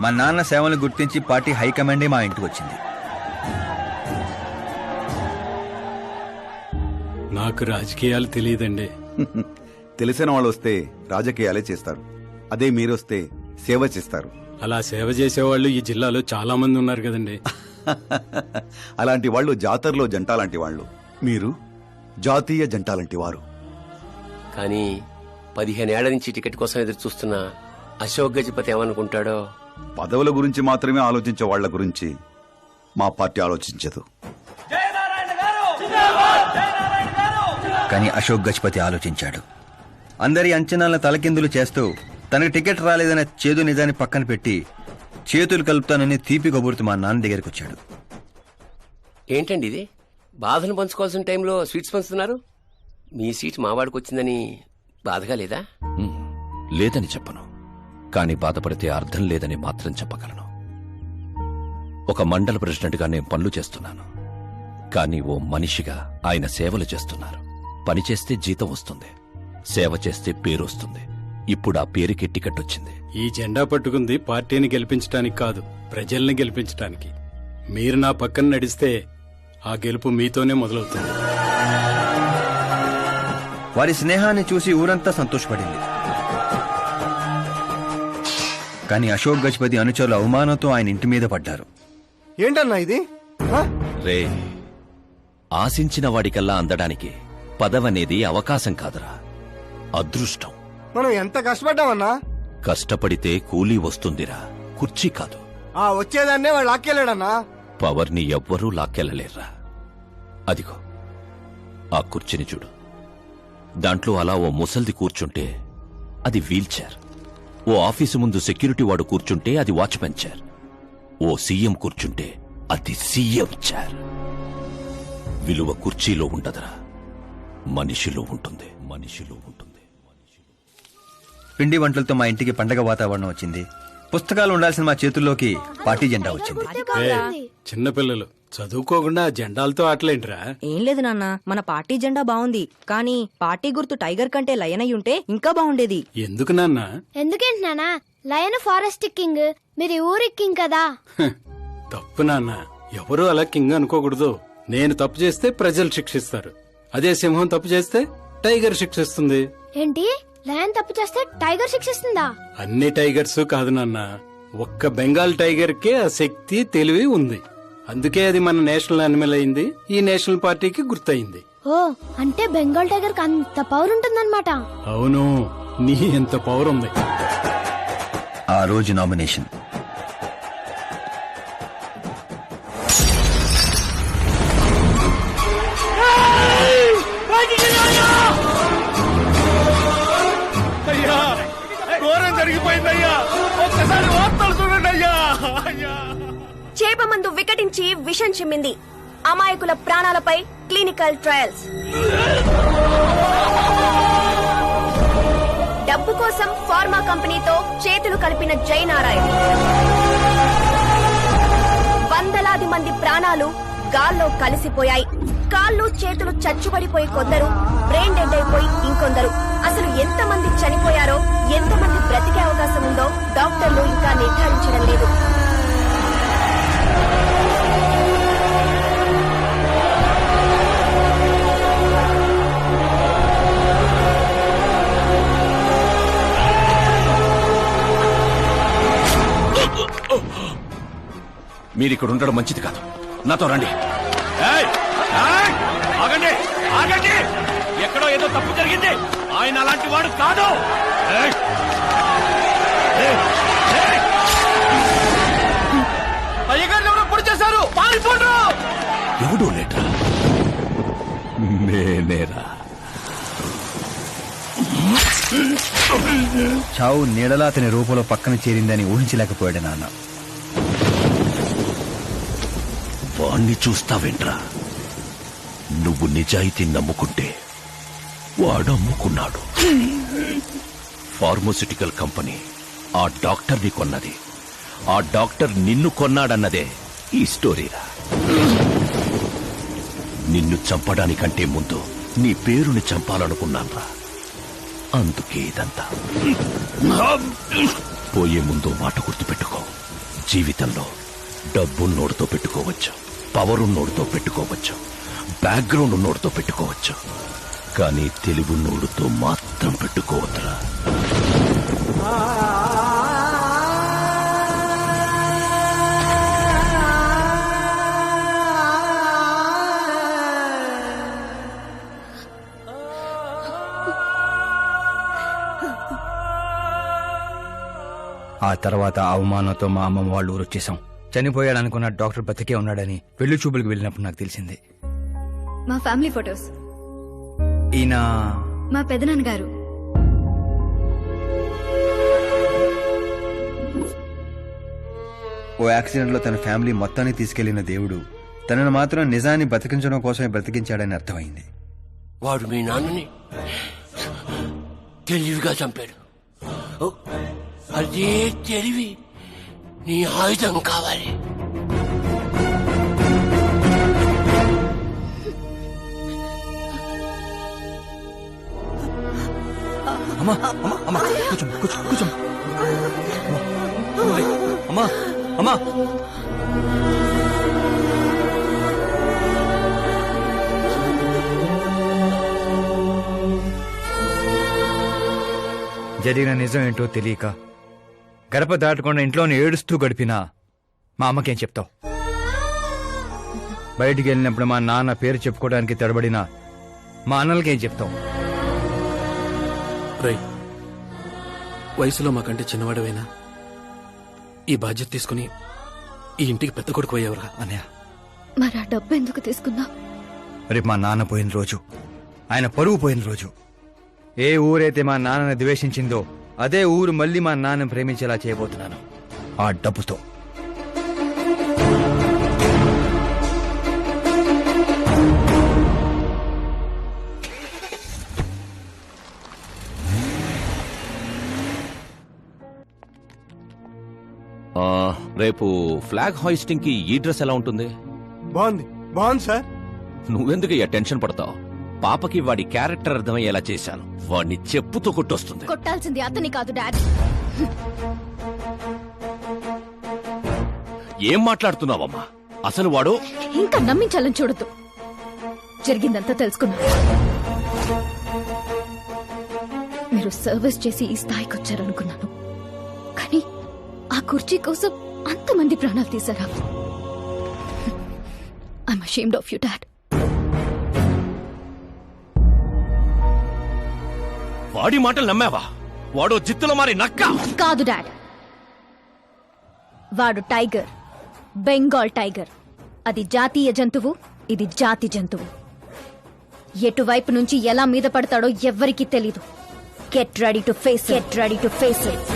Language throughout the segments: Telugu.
మా నాన్న సేవలు గుర్తించి పార్టీ హైకమాండే మా ఇంటికి వచ్చింది. నాకు రాజకీయాలు తెలియదండి. తెలిసిన వాళ్ళు వస్తే రాజకీయాలే చేస్తారు. అదే మీరొస్తే సేవ చేస్తారు. అలా సేవ చేసేవాళ్ళు ఈ జిల్లాలో చాలా మంది ఉన్నారు కదండి. అలాంటి వాళ్ళు జాతరలో జంట లాంటి వాళ్ళు. మీరు జాతీయ జంట లాంటి వారు. కానీ 15 ఏళ్ల నుంచి టికెట్ కోసం ఎదురు చూస్తున్న అశోక్ గజపతి ఏమనుకుంటాడో. పదవుల గురించి మాత్రమే ఆలోచించే వాళ్ల గురించి మా పార్టీ ఆలోచించదు. కానీ అశోక్ గజపతి ఆలోచించాడు. అందరి అంచనాలను తలకిందులు చేస్తూ తనకు టికెట్ రాలేదన్న చేదు నిజాన్ని పక్కన పెట్టి చేతులు కలుపుతానని తీపి కబురుతూ మా నాన్న దగ్గరికి వచ్చాడు. ఏంటండి ఇది? బాధను పంచుకోవాల్సిన టైంలో స్వీట్స్ పంచుతున్నారు. మీ సీట్ మావాడికి వచ్చిందని బాధగా లేదా? లేదని చెప్పను, కానీ బాధపడితే అర్థం లేదని మాత్రం చెప్పగలను. ఒక మండల ప్రెసిడెంట్గా నేను పనులు చేస్తున్నాను, కానీ ఓ మనిషిగా ఆయన సేవలు చేస్తున్నారు. పని చేస్తే జీతం వస్తుంది, సేవ చేస్తే పేరు వస్తుంది. ఇప్పుడు ఆ పేరుకి టికెట్ వచ్చింది. ఈ జెండా పట్టుకుంది పార్టీని గెలిపించడానికి కాదు, ప్రజల్ని గెలిపించడానికి. మీరు నా పక్కన నడిస్తే ఆ గెలుపు మీతోనే మొదలవుతుంది. వారి స్నేహాన్ని చూసి ఊరంతా సంతోషపడింది. కానీ అశోక్ గజపతి అనుచరుల అవమానంతో ఆయన ఇంటి మీద పడ్డారు. ఏంటన్నా ఇది? రే, ఆశించిన వాడికల్లా అందడానికి పదవనేది అవకాశం కాదురా, అదృష్టం. మనం ఎంత కష్టపడ్డామన్నా? కష్టపడితే కూలీ వస్తుందిరా, కుర్చీ కాదు. ఆ వచ్చేదాన్నే వాడు లాక్కెళ్ళాడన్నా. పవర్ని ఎవ్వరూ లాక్కెళ్లలేర్రా. అదిగో ఆ కుర్చీని చూడు. దాంట్లో అలా ఓ ముసల్ది కూర్చుంటే అది వీల్ చైర్. ఓ ఆఫీసు ముందు సెక్యూరిటీ వాడు కూర్చుంటే అది వాచ్మెన్ చైర్. ఓ సీఎం కూర్చుంటే అది సీఎం చైర్. విలువ కుర్చీలో ఉండదురా, మనిషిలో ఉంటుంది. మనిషిలో ఉంటుంది. పిండి వంటలతో మా ఇంటికి పండగ వాతావరణం వచ్చింది. పుస్తకాలు ఉండాల్సిన మా చేతుల్లోకి పార్టీ జెండా వచ్చింది. చిన్నపిల్లలు చదువుకోకుండా జెండాలతో ఆటలేంట్రా? ఏం లేదు నాన్న, మన పార్టీ జెండా బాగుంది, కానీ పార్టీ గుర్తు టైగర్ కంటే లయన్ అయి ఉంటే ఇంకా బాగుండేది. ఎందుకు నాన్న? ఎందుకేంటి నాన్న? లయన్ ఫారెస్ట్ కింగ్, మీరు ఊరి కింగ్ కదా. తప్పు నాన్న, ఎవరూ అలా కింగ్ అనుకోకూడదు. నేను తప్పు చేస్తే ప్రజలు శిక్షిస్తారు, అదే సింహం తప్పు చేస్తే టైగర్ శిక్షిస్తుంది. ఏంటి? లయన్ తప్పు చేస్తే టైగర్ శిక్షిస్తుందా? అన్ని టైగర్స్ కాదు నాన్న, ఒక్క బెంగాల్ టైగర్ కే ఆ శక్తి తెలివి ఉంది. అందుకే అది మన నేషనల్ యానిమల్ అయింది, ఈ నేషనల్ పార్టీకి గుర్తయింది. ఓ, అంటే బెంగాల్ టైగర్ కి అంత పవర్ ఉంటుందన్నమాట. అవును, నీ ఎంత పవర్ ఉంది. ఆ రోజు నామినేషన్. చేప మందు వికటించి విషం చిమ్మింది. అమాయకుల ప్రాణాలపై క్లినికల్ ట్రయల్స్. డబ్బు కోసం ఫార్మా కంపెనీతో చేతులు కలిపిన జయనారాయణ. వందలాది మంది ప్రాణాలు గాల్లో కలిసిపోయాయి. కాళ్ళు చేతులు చచ్చుబడిపోయి కొందరు, బ్రెయిన్ డెడ్ అయిపోయి ఇంకొందరు. అసలు ఎంతమంది చనిపోయారో, ఎంతమంది బ్రతికే అవకాశం ఉందో డాక్టర్లు ఇంకా నిర్ధారించడం లేదు. మీరిక్కడ ఉండడం మంచిది కాదు, నాతో రండి. ఆగండి, ఆగండి, ఎక్కడో ఏదో తప్పు జరిగింది. ఆయన అలాంటి వాడు కాదు. చేశారు, ఎవడో లేటరా, నేనేరా. చావు నీడలా అతని రూపంలో పక్కన చేరిందని ఊహించలేకపోయాడు నాన్న. వాణ్ణి చూస్తావేంట్రా? నువ్వు నిజాయితీ నమ్ముకుంటే వాడు అమ్ముకున్నాడు. ఫార్మాస్యూటికల్ కంపెనీ ఆ డాక్టర్ని కొన్నది, ఆ డాక్టర్ నిన్ను కొన్నాడన్నదే ఈ స్టోరీరా. నిన్ను చంపడానికంటే ముందు నీ పేరుని చంపాలనుకున్నాన్రా. అందుకే ఇదంతా. పోయే ముందు మాట గుర్తుపెట్టుకో, జీవితంలో డబ్బున్నోడితో పెట్టుకోవచ్చు, పవర్ ఉన్నోడితో పెట్టుకోవచ్చు, బ్యాక్గ్రౌండ్ ఉన్నోడితో పెట్టుకోవచ్చు, కానీ తెలివున్నోడితో మాత్రం పెట్టుకోవద్దురా. ఆ తర్వాత అవమానంతో మా అమ్మమ్మ వాళ్ళు ఊరు వచ్చేసాం. చనిపోయాడు అనుకున్న డాక్టర్ బతికే ఉన్నాడని పెళ్లి చూపులకు వెళ్ళినప్పుడు నాకు తెలిసింది. మా ఫ్యామిలీ ఫొటోస్. ఈయన మా పెదనాన్నగారు. ఓ యాక్సిడెంట్ లో తన ఫ్యామిలీ మొత్తాన్ని తీసుకెళ్లిన దేవుడు తనను మాత్రం నిజాన్ని బతికించడం కోసమే బ్రతికించాడని అర్థమైంది. వాడు మీ నాన్నని తెలివిగా చంపాడు. ఓ, అదే తెలివి నీ ఆయుధం కావాలి. అమ్మా అమ్మా అమ్మా కూర్చో కూర్చో కూర్చో. అమ్మా అమ్మా జరిగిన నిజం ఏంటో తెలియక గడప దాటకుండా ఇంట్లోనే ఏడుస్తూ గడిపినా మా అమ్మకేం చెప్తావు? బయటికి వెళ్ళినప్పుడు మా నాన్న పేరు చెప్పుకోవడానికి తడబడినా మా అన్నలకేం చెప్తావు? రై, వయసులో మాకంటే చిన్నవాడవైనా ఈ బాధ్యత తీసుకుని ఈ ఇంటికి పెద్ద కొడుకు అయ్యేవరా అన్నయ్య. మరి ఆ డబ్బు ఎందుకు తీసుకున్నా? రేపు మా నాన్న పోయిన రోజు, ఆయన పరువు పోయిన రోజు, ఏ ఊరైతే మా నాన్నని ద్వేషించిందో అదే ఊరు మళ్ళీ మా నాన్నని ప్రేమించేలా చేయబోతున్నాను ఆ డబ్బుతో. రేపు ఫ్లాగ్ హాయిస్టింగ్ కి ఈ డ్రెస్ ఎలా ఉంటుంది? బాగుంది బాగుంది సార్. నువ్వెందుకయ్యా టెన్షన్ పడతావు? పాపకి వాడి క్యారెక్టర్ అర్థమయ్యేలా చేశాను. వాడిని చెప్పుతో కొట్టొస్తుంది. కొట్టాల్సింది అతని కాదు డాడ్. ఏం మాట్లాడుతున్నావమ్మా? అసలు వాడు ఇంకా నమ్మించాలని చూడద్దు. జరిగిందంతా తెలుసుకున్నా. మీరు సర్వీస్ చేసి ఈ స్థాయికి వచ్చారనుకున్నాను, కానీ ఆ కుర్చీ కోసం అంతమంది ప్రాణాలు తీశారా? I'm ashamed of you dad. వాడి మాటలు నమ్మావా? వాడు జిత్తులో మారి నక్క కాదు డాడ్. వాడు టైగర్, బెంగాల్ టైగర్. అది జాతీయ జంతువు, ఇది జాతి జంతువు. ఎటువైపు నుంచి ఎలా మీద పడతాడో ఎవ్వరికీ తెలీదు. Get ready to face, get ready to face it.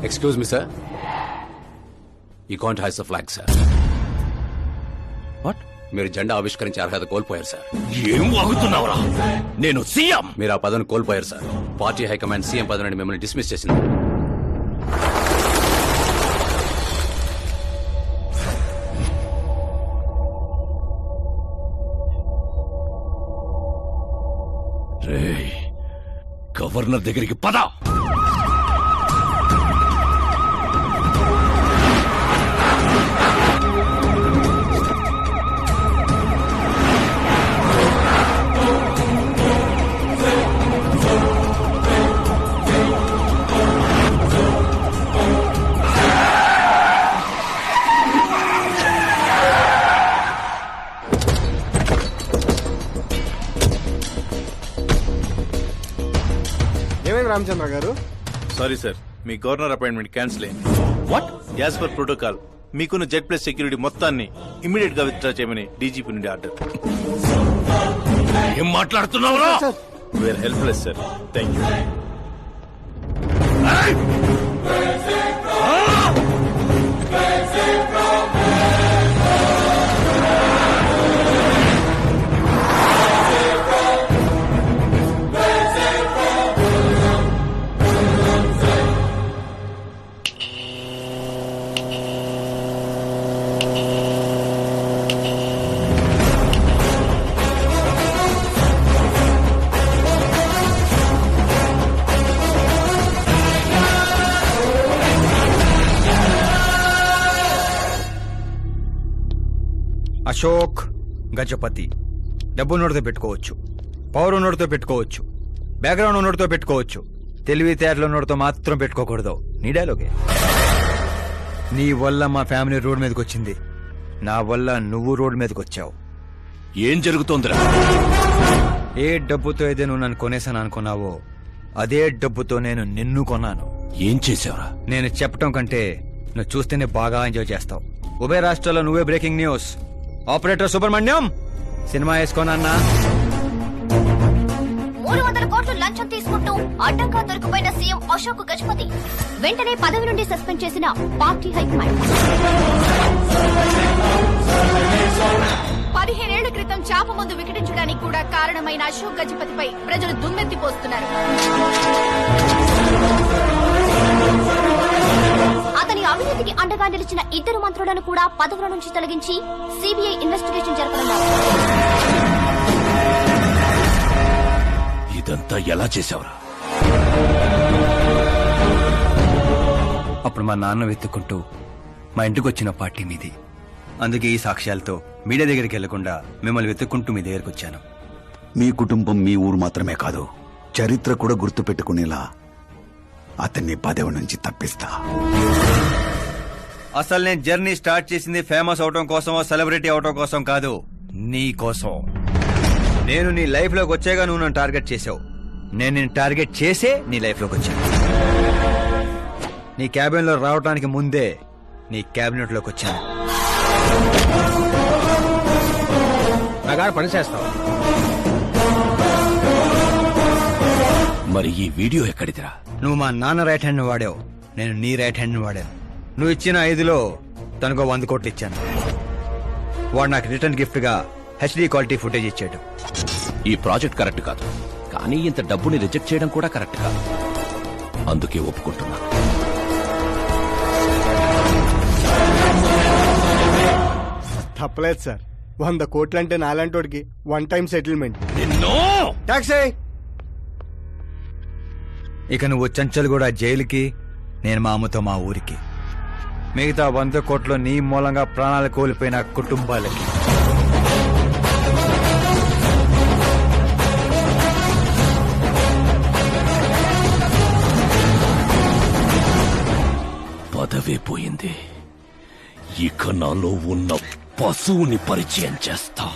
Excuse me sir, you can't hoist the flag sir. What? మీరు జెండా ఆవిష్కరించే అర్హత కోల్పోయారు సార్. ఏం వాగుతున్నావురా? నేను సీఎం. మీరు ఆ పదవిని కోల్పోయారు సార్. పార్టీ హైకమాండ్ సీఎం పదవి నుండి మిమ్మల్ని డిస్మిస్ చేసింది. రేయ్, గవర్నర్ దగ్గరికి పద. రామచంద్ర గారు, సారీ సార్, మీ గవర్నర్ అపాయింట్మెంట్ క్యాన్సిల్ అయింది. వాట్? యాజ్ పర్ ప్రోటోకాల్ మీకున్న జెడ్ ప్లస్ సెక్యూరిటీ మొత్తాన్ని ఇమీడియట్ గా విత్డ్రా చేయమని డీజీపీ నుండి ఆర్డర్. ఏం మాట్లాడుతున్నావురా? We're helpless sir. Thank you. Ashok Gajapathi. డబ్బు నోటితో పెట్టుకోవచ్చు, పవర్ ఉన్నోడితో పెట్టుకోవచ్చు, బ్యాక్గ్రౌండ్ ఉన్నోడితో పెట్టుకోవచ్చు, తెలివితేటలు ఉన్నోడితో మాత్రం పెట్టుకోకూడదు. నీ డైలాగే. నీ వల్ల మా ఫ్యామిలీ రోడ్ మీదకి వచ్చింది, నా వల్ల నువ్వు రోడ్ మీదకి వచ్చావు. ఏం జరుగుతోందిరా? ఏ డబ్బుతో అయితే నువ్వు నన్ను కొనేసాను అనుకున్నావో అదే డబ్బుతో నేను నిన్ను కొన్నాను. ఏం చేసావురా? నేను చెప్పటం కంటే నువ్వు చూస్తేనే బాగా ఎంజాయ్ చేస్తావు. ఉభయ రాష్ట్రాల్లో నువ్వే breaking news. Operator Subrahmanyam cinema వేసుకోనన్నా. 300 కోట్లు లంచం తీసుకుంటూ అడ్డంగా దొరికిపోయిన సీఎం అశోక్ గజపతి వెంటనే పదవి నుండి సస్పెండ్ చేసిన పార్టీ హైకమాండ్. 15 ఏళ్ల క్రితం చాప ముందు వికటించడానికి కూడా కారణమైన అశోక్ గజపతిపై ప్రజలు దుమ్మెత్తిపోస్తున్నారు. అతని అవినీతికి అండగా నిలిచిన 2 మంత్రులను కూడా పదవుల నుంచి తొలగించి సిబిఐ ఇన్వెస్టిగేషన్ జరపనున్నారు. ఇదంతా ఎలా చేసావురా? అప్పుడు మా నాన్న వెతుక్కుంటూ మా ఇంటికి వచ్చిన పార్టీ మీది. అందుకే ఈ సాక్ష్యాలతో మీడియా దగ్గరికి వెళ్లకుండా మిమ్మల్ని వెతుక్కుంటూ మీ దగ్గరికి వచ్చాను. మీ కుటుంబం మీ ఊరు మాత్రమే కాదు, చరిత్ర కూడా గుర్తు పెట్టుకునేలా అతన్ని పదవి నుంచి తప్పిస్తా. అసలు నేను జర్నీ స్టార్ట్ చేసింది ఫేమస్ అవటం కోసమో సెలబ్రిటీ అవటం కోసం కాదు, నీ కోసం. నేను నీ లైఫ్ లోకి వచ్చాగా నువ్వు నన్ను టార్గెట్ చేసావు. నేను నిన్ను టార్గెట్ చేసే నీ లైఫ్ లోకి వచ్చాను. నీ క్యాబిన్ లో రావడానికి ముందే నీ క్యాబినెట్ లోకి వచ్చాను. నాగారు పని చేస్తావు. మరి ఈ వీడియో ఎక్కడిదిరా? నువ్వు మా నాన్న రైట్ హ్యాండ్ వాడావు, నేను నీ రైట్ హ్యాండ్ వాడాను. నువ్వు ఇచ్చిన 5లో తనకు 100 కోట్లు ఇచ్చాను. వాడు నాకు రిటర్న్ గిఫ్ట్ గా హెచ్డి క్వాలిటీ ఫుటేజ్ ఇచ్చాడు. ఈ ప్రాజెక్ట్ కరెక్ట్ కాదు, కానీ ఇంత డబ్బుని రిజెక్ట్ చేయడం కూడా కరెక్ట్ కాదు. అందుకే ఒప్పుకుంటున్నా. తప్పలేదు సార్. 100 కోట్లు అంటే నాలాంటోడికి 1 టైం సెటిల్మెంట్. టాక్సీ. ఇక నువ్వు చంచల్ కూడా జైలుకి, నేను మా అమ్మతో మా ఊరికి. మిగతా 100 కోట్లు నీ మూలంగా ప్రాణాలు కోల్పోయిన కుటుంబాలకి. పదవే పోయింది, ఇక నాలో ఉన్న పశువుని పరిచయం చేస్తా.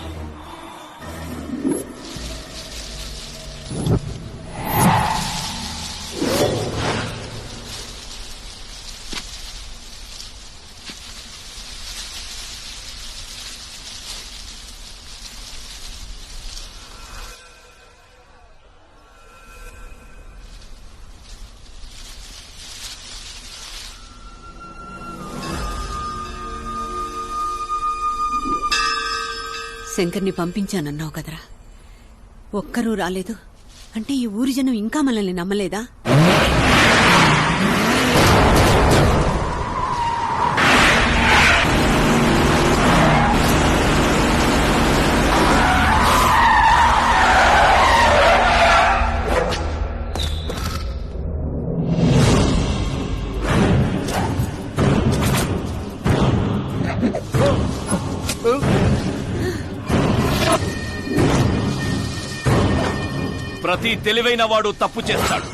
శంకర్ని పంపించానన్నావు కదరా, ఒక్కరూ రాలేదు అంటే ఈ ఊరి జనం ఇంకా మనల్ని నమ్మలేదా? ప్రతి తెలివైన వాడు తప్పు చేస్తాడు.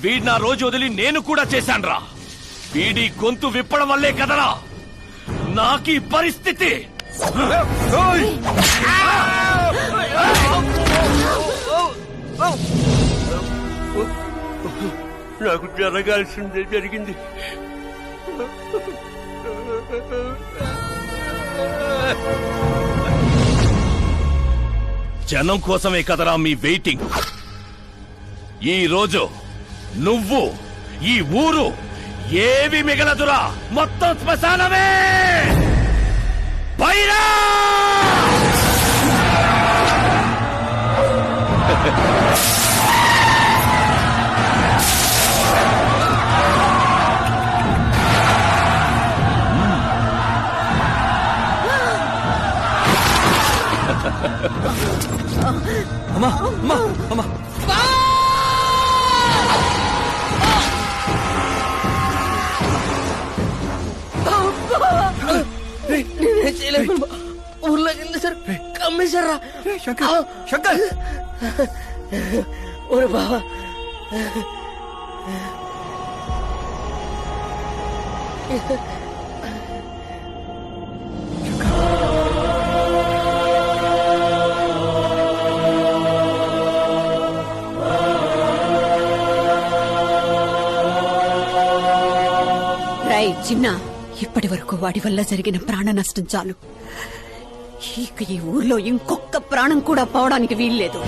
వీడి నా రోజు వదిలి నేను కూడా చేశాన్రా. వీడి గొంతు విప్పడం వల్లే కదరా నాకీ పరిస్థితి. నాకు జరగాల్సిందే జరిగింది. జనం కోసమే కదరా మీ వెయిటింగ్. ఈ రోజు నువ్వు ఈ ఊరు ఏవి మిగలదురా, మొత్తం శ్మశానమే. బైరా అమ్మా అమ్మా అమ్మా ఊర్లోకి వెళ్ళేసారు, కమ్మేశారా? శంకర్ ఓరే బావా, చిన్న, ఇప్పటి వరకు వాడి వల్ల జరిగిన ప్రాణ నష్టం చాలు. ఇక ఈ ఊర్లో ఇంకొక ప్రాణం కూడా పోవడానికి వీల్లేదు.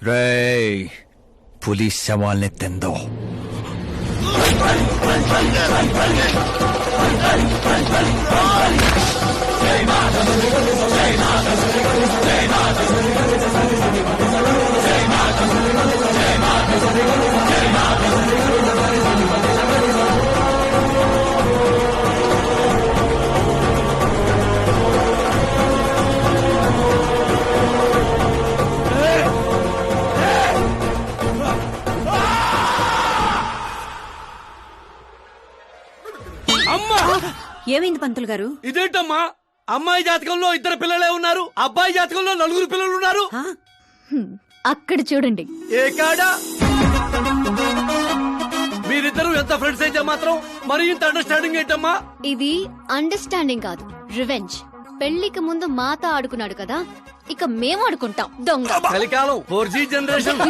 రేయ్, पुलिस सवाल ने तेंदो అమ్మా ఏమైంది పంతులు గారు? ఇదేంటమ్మా, అమ్మాయి జాతకంలో 2 పిల్లలే ఉన్నారు, అబ్బాయి జాతకంలో 4 పిల్లలు ఉన్నారు. అక్కడ చూడండి. ఏ కాడా మీరిద్దరూ ఎంత ఫ్రెండ్స్ అయితే మాత్రం మరి ఇంత అండర్స్టాండింగ్ ఏంటమ్మా? ఇది అండర్స్టాండింగ్ కాదు, రివెంజ్. పెళ్లికి ముందు మాత ఆడుకున్నాడు కదా, ఇక మేము ఆడుకుంటాం దొంగ. కలికాలం 4G జనరేషన్.